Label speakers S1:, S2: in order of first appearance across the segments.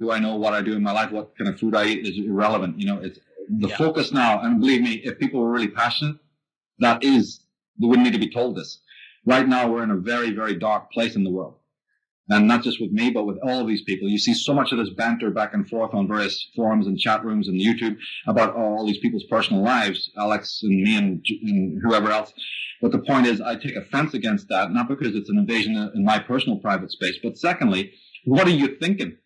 S1: who I know, what I do in my life, what kind of food I eat is irrelevant. It's the focus now. And believe me, if people were really passionate, they wouldn't need to be told this. Right now, we're in a very, very dark place in the world. And not just with me, but with all of these people. You see so much of this banter back and forth on various forums and chat rooms and YouTube about all these people's personal lives, Alex and me and whoever else. But the point is, I take offense against that, not because it's an invasion in my personal private space, but secondly, what are you thinking?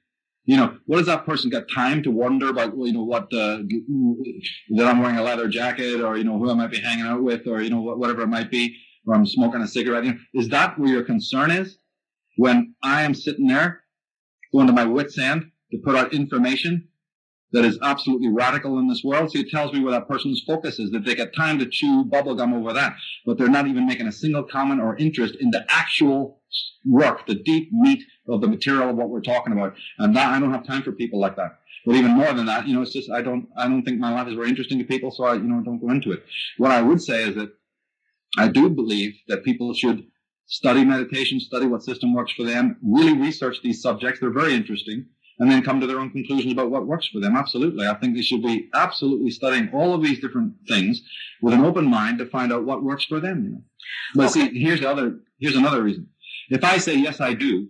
S1: What does that person got time to wonder about, what, that I'm wearing a leather jacket, or, who I might be hanging out with, or, whatever it might be, or I'm smoking a cigarette. Is that where your concern is? When I am sitting there, going to my wit's end to put out information that is absolutely radical in this world. See, it tells me where that person's focus is, that they get time to chew bubblegum over that, but they're not even making a single comment or interest in the actual work, the deep meat of the material of what we're talking about. And that, I don't have time for people like that. But even more than that, it's just, I don't think my life is very interesting to people, so I, don't go into it. What I would say is that I do believe that people should study meditation, study what system works for them, really research these subjects. They're very interesting. And then come to their own conclusions about what works for them. Absolutely. I think they should be absolutely studying all of these different things with an open mind to find out what works for them. But see, here's another reason. If I say, yes, I do,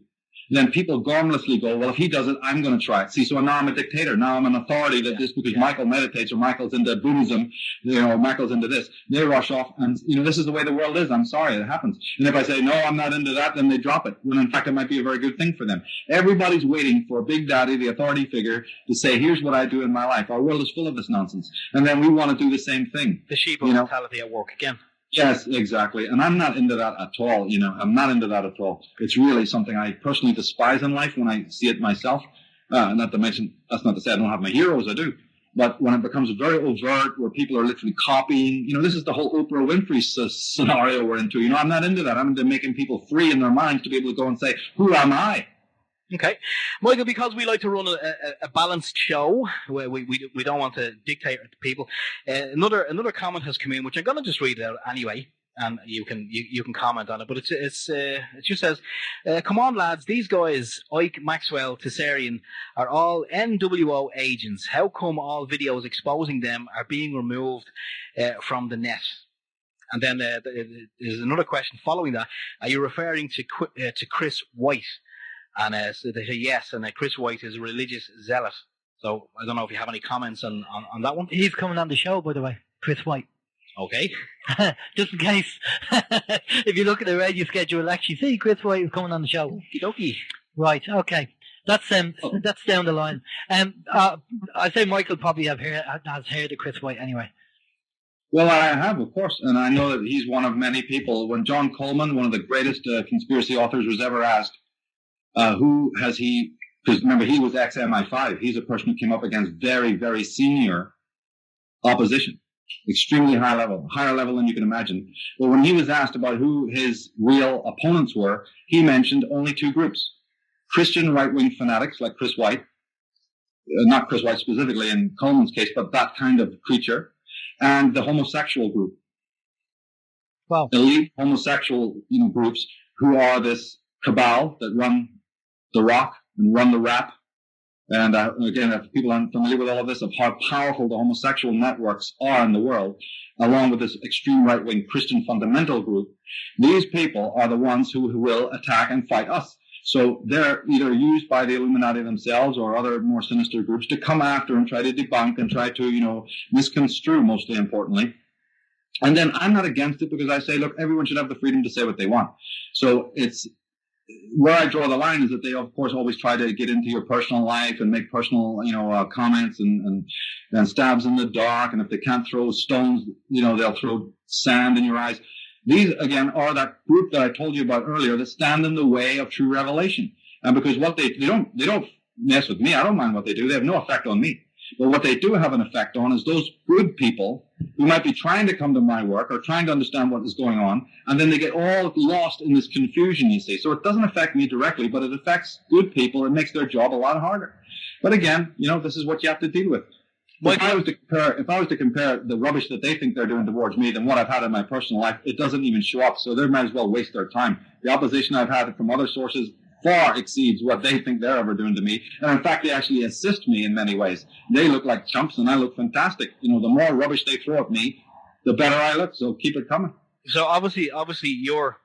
S1: then people gormlessly go, well, if he does it, I'm going to try it. See, so now I'm a dictator. Now I'm an authority that just because Michael meditates or Michael's into Buddhism, Michael's into this, they rush off. And, this is the way the world is. I'm sorry, it happens. And if I say, no, I'm not into that, then they drop it. When in fact, it might be a very good thing for them. Everybody's waiting for Big Daddy, the authority figure, to say, here's what I do in my life. Our world is full of this nonsense. And then we want to do the same thing.
S2: The sheep mentality at work again.
S1: Yes, exactly. And I'm not into that at all. I'm not into that at all. It's really something I personally despise in life when I see it myself. Not to mention, that's not to say I don't have my heroes, I do. But when it becomes very overt, where people are literally copying, this is the whole Oprah Winfrey scenario we're into. I'm not into that. I'm into making people free in their minds to be able to go and say, who am I?
S2: Okay. Michael, because we like to run a balanced show where we don't want to dictate to people, another comment has come in, which I'm going to just read out anyway, and you can comment on it. But it just says, come on, lads, these guys, Ike, Maxwell, Tsarion, are all NWO agents. How come all videos exposing them are being removed from the net? And then there's another question following that. Are you referring to Chris White? And so they say yes, and Chris White is a religious zealot. So I don't know if you have any comments on that one.
S3: He's coming on the show, by the way, Chris White.
S2: Okay.
S3: Just in case. If you look at the radio schedule, you'll actually see Chris White is coming on the show.
S2: Okie dokie.
S3: Right, okay. That's down the line. I say Michael probably has heard of Chris White anyway.
S1: Well, I have, of course, and I know that he's one of many people. When John Coleman, one of the greatest conspiracy authors, was ever asked, who has he, because remember, he was ex-MI5. He's a person who came up against very, very senior opposition, extremely high level, higher level than you can imagine. But when he was asked about who his real opponents were, he mentioned only two groups: Christian right-wing fanatics like Chris White, not Chris White specifically in Coleman's case, but that kind of creature, and the homosexual group.
S3: Wow.
S1: Elite homosexual groups who are this cabal that run the rock and run the rap. And again, if people aren't familiar with all of this, of how powerful the homosexual networks are in the world, along with this extreme right-wing Christian fundamental group, these people are the ones who will attack and fight us. So they're either used by the Illuminati themselves or other more sinister groups to come after and try to debunk and try to, misconstrue, mostly importantly. And then I'm not against it because I say, look, everyone should have the freedom to say what they want. So it's where I draw the line is that they, of course, always try to get into your personal life and make personal, comments and stabs in the dark. And if they can't throw stones, they'll throw sand in your eyes. These, again, are that group that I told you about earlier that stand in the way of true revelation. And because what they don't mess with me. I don't mind what they do. They have no effect on me. But what they do have an effect on is those good people who might be trying to come to my work or trying to understand what is going on, and then they get all lost in this confusion, you see. So it doesn't affect me directly, but it affects good people. It makes their job a lot harder. But again, this is what you have to deal with. If I was to compare the rubbish that they think they're doing towards me than what I've had in my personal life, it doesn't even show up. So they might as well waste their time. The opposition I've had from other sources far exceeds what they think they're ever doing to me. And in fact, they actually assist me in many ways. They look like chumps and I look fantastic. The more rubbish they throw at me, the better I look. So keep it coming.
S2: So obviously you're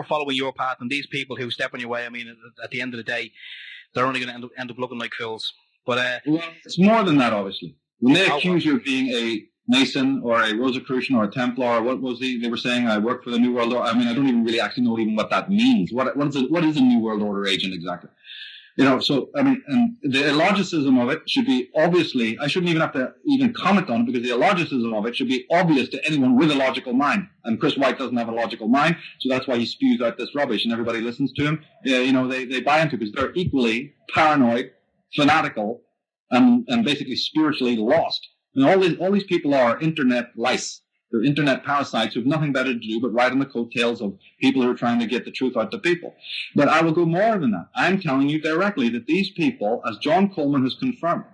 S2: following your path, and these people who step on your way, I mean, at the end of the day, they're only going to end up looking like fools. But
S1: well, it's more than that, obviously. When they accuse you of being a Mason or a Rosicrucian or a Templar, or what was they were saying, I work for the New World Order. I mean, I don't even really actually know even what that means. What is a New World Order agent exactly? So, I mean, and the illogicism of it should be obviously, I shouldn't even have to even comment on it, because the illogicism of it should be obvious to anyone with a logical mind. And Chris White doesn't have a logical mind, so that's why he spews out this rubbish and everybody listens to him. They buy into it because they're equally paranoid, fanatical, and basically spiritually lost. And all these people are internet lice. They're internet parasites who have nothing better to do but ride on the coattails of people who are trying to get the truth out to people. But I will go more than that. I'm telling you directly that these people, as John Coleman has confirmed,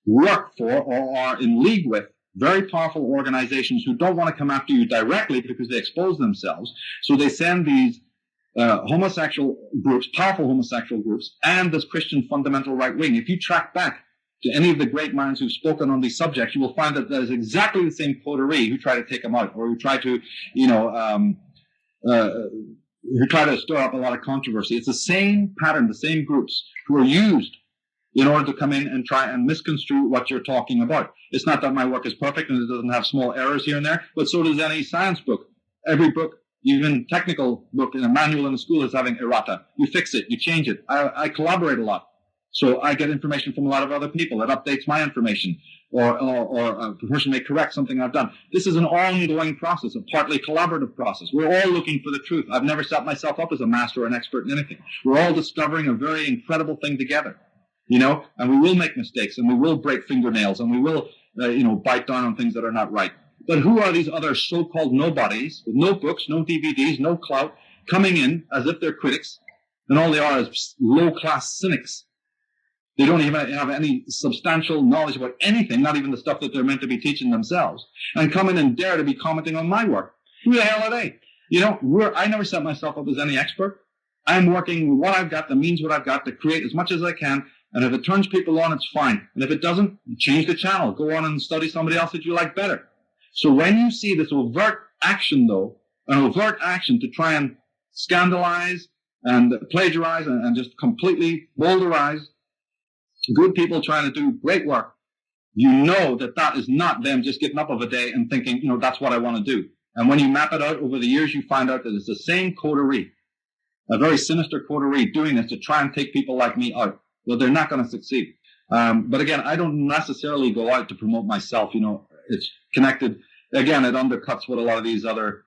S1: work for or are in league with very powerful organizations who don't want to come after you directly because they expose themselves. So they send these homosexual groups, powerful homosexual groups, and this Christian fundamental right wing. If you track back to any of the great minds who've spoken on these subjects, you will find that there's exactly the same coterie who try to take them out, or who try to, who try to stir up a lot of controversy. It's the same pattern, the same groups who are used in order to come in and try and misconstrue what you're talking about. It's not that my work is perfect and it doesn't have small errors here and there, but so does any science book. Every book, even technical book in a manual in a school, is having errata. You fix it, you change it. I collaborate a lot. So I get information from a lot of other people that updates my information, or a person may correct something I've done. This is an ongoing process, a partly collaborative process. We're all looking for the truth. I've never set myself up as a master or an expert in anything. We're all discovering a very incredible thing together, and we will make mistakes, and we will break fingernails, and we will, bite down on things that are not right. But who are these other so-called nobodies with no books, no DVDs, no clout, coming in as if they're critics, and all they are is low-class cynics? They don't even have any substantial knowledge about anything, not even the stuff that they're meant to be teaching themselves, and come in and dare to be commenting on my work. Who the hell are they? I never set myself up as any expert. I'm working with what I've got, the means what I've got, to create as much as I can, and if it turns people on, it's fine. And if it doesn't, change the channel. Go on and study somebody else that you like better. So when you see this overt action, though, an overt action to try and scandalize and plagiarize and just completely boulderize good people trying to do great work, you know that is not them just getting up of a day and thinking, that's what I want to do. And when you map it out over the years, you find out that it's the same coterie, a very sinister coterie, doing this to try and take people like me out. Well, they're not going to succeed. But again, I don't necessarily go out to promote myself. It's connected. Again, it undercuts what a lot of these other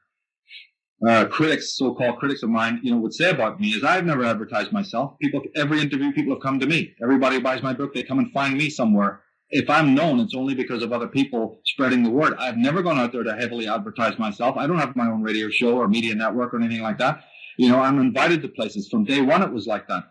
S1: critics, so-called critics of mine, would say about me is I've never advertised myself. Every interview, people have come to me. Everybody who buys my book, they come and find me somewhere. If I'm known, it's only because of other people spreading the word. I've never gone out there to heavily advertise myself. I don't have my own radio show or media network or anything like that. I'm invited to places. From day one, it was like that.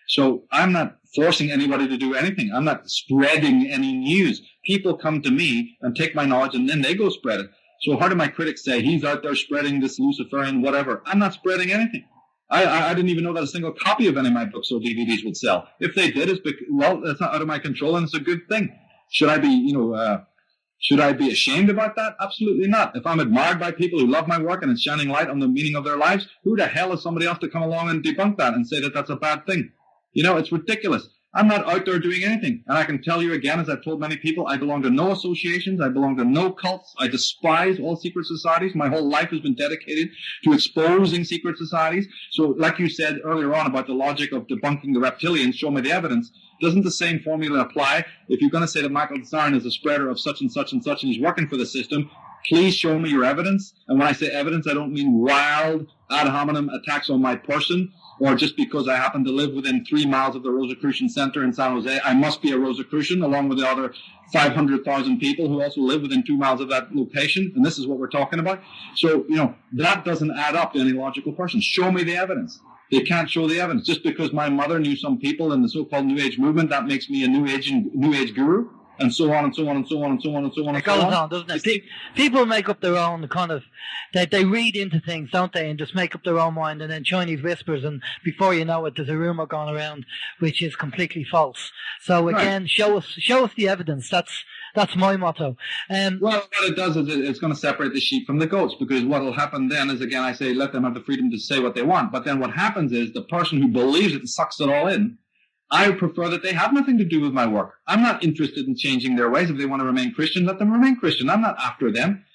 S1: So I'm not forcing anybody to do anything. I'm not spreading any news. People come to me and take my knowledge, and then they go spread it. So how do my critics say he's out there spreading this Luciferian whatever? I'm not spreading anything. I didn't even know that a single copy of any of my books or DVDs would sell. If they did, that's not out of my control, and it's a good thing. Should I be ashamed about that? Absolutely not. If I'm admired by people who love my work and it's shining light on the meaning of their lives, who the hell is somebody else to come along and debunk that and say that that's a bad thing? It's ridiculous. I'm not out there doing anything. And I can tell you again, as I've told many people, I belong to no associations. I belong to no cults. I despise all secret societies. My whole life has been dedicated to exposing secret societies. So like you said earlier on about the logic of debunking the reptilians, show me the evidence. Doesn't the same formula apply? If you're going to say that Michael Tsarion is a spreader of such and such and such and he's working for the system, please show me your evidence. And when I say evidence, I don't mean wild ad hominem attacks on my person, or just because I happen to live within 3 miles of the Rosicrucian Center in San Jose, I must be a Rosicrucian, along with the other 500,000 people who also live within 2 miles of that location. And this is what we're talking about. So, that doesn't add up to any logical person. Show me the evidence. They can't show the evidence. Just because my mother knew some people in the so-called New Age movement, that makes me a New Age guru. and so on and so on and so on and so on and so on.
S3: It goes on, doesn't it? People make up their own kind of, they read into things, don't they, and just make up their own mind, and then Chinese whispers, and before you know it, there's a rumor going around which is completely false. So again, show us the evidence. That's my motto. Well,
S1: what it does is it's going to separate the sheep from the goats, because what will happen then is, again, I say, let them have the freedom to say what they want. But then what happens is the person who believes it and sucks it all in, I prefer that they have nothing to do with my work. I'm not interested in changing their ways. If they want to remain Christian, let them remain Christian. I'm not after them.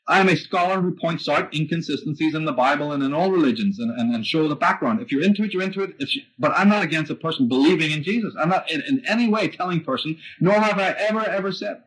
S1: I'm a scholar who points out inconsistencies in the Bible and in all religions and show the background. If you're into it, you're into it. But I'm not against a person believing in Jesus. I'm not in any way telling a person, nor have I ever said,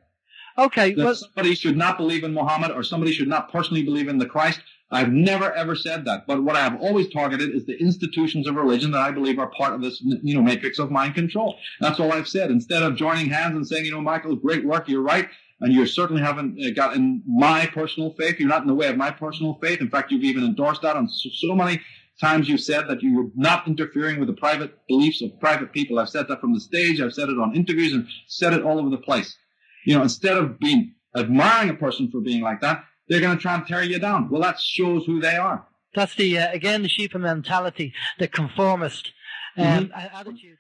S3: okay,
S1: that somebody should not believe in Muhammad or somebody should not personally believe in the Christ. I've never ever said that. But what I have always targeted is the institutions of religion that I believe are part of this, matrix of mind control. That's all I've said. Instead of joining hands and saying, Michael, great work, you're right, and you certainly haven't gotten my personal faith. You're not in the way of my personal faith. In fact, you've even endorsed that on so many times. You've said that you're not interfering with the private beliefs of private people. I've said that from the stage. I've said it on interviews and said it all over the place. Instead of admiring a person for being like that, they're going to try and tear you down. Well, that shows who they are.
S3: That's the sheep mentality, the conformist attitude.